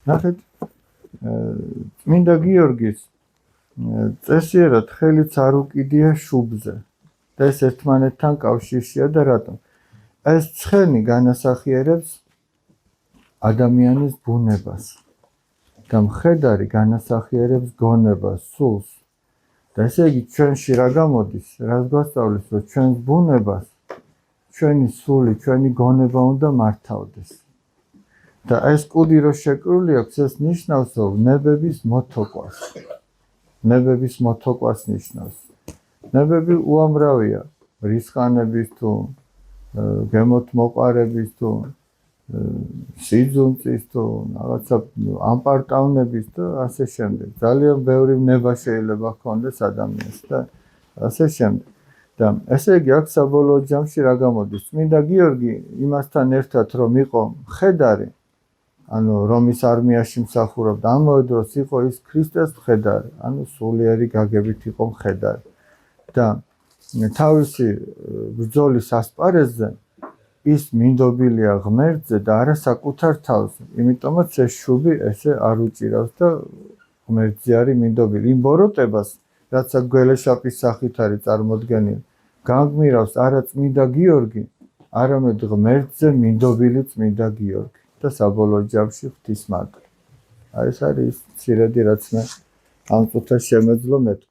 ნახეთ, წმინდა გიორგის წესიერად ხელიც არ უკიდია შუბზე და ეს ერთმანეთთან კავშირშია და რატომ? ეს ცხენი განასახიერებს ადამიანის ბუნებას და მხედარი განასახიერებს გონებას, სულს. და ესე იგი ჩვენში რა გამოდის? რას გვასწავლის, რომ ჩვენს ბუნებას ჩვენი სული, ჩვენი გონება უნდა მართავდეს. და ეს კუდი რო შეკრული აქვს, ეს ნიშნავს, რომ ნებების მოთოკვას. ნებების მოთოკვას ნიშნავს. ნებები უამრავია, რისხანების თუ გემოთმოყარების თუ სიძუნწის თუ რაღაცა ამპარტავნების და ასე შემდეგ. ძალიან ბევრი ნება შეიძლება ჰქონდეს ადამიანს და ასე შემდეგ. და ესე იგი აქ საბოლოო ჯამში რა გამოდის? წმინდა გიორგი იმასთან ერთად რომ იყო მხედარი, ანუ რომის არმიაში მსახურობდა, ამავე დროს იყო ის ქრისტეს მხედარი, ანუ სულიერი გაგებით იყო მხედარი. და თავისი ბრძოლის ასპარეზზე ის მინდობილია ღმერთზე და არა საკუთარ თავზე. იმიტომაც ეს შუბი ესე არ უჭირავს და ღმერთზე არის მინდობილი. იმ ბოროტებას, რაც აქ გველეშაპის სახით არის წარმოდგენილი, გაგმირავს არა წმინდა გიორგი, არამედ ღმერთზე მინდობილი წმინდა გიორგი და საბოლოო ჯამში ღვთისმაგრი. ეს არის ის მცირედი, რაც მე ამ წუთას შემეძლო მეთქვა.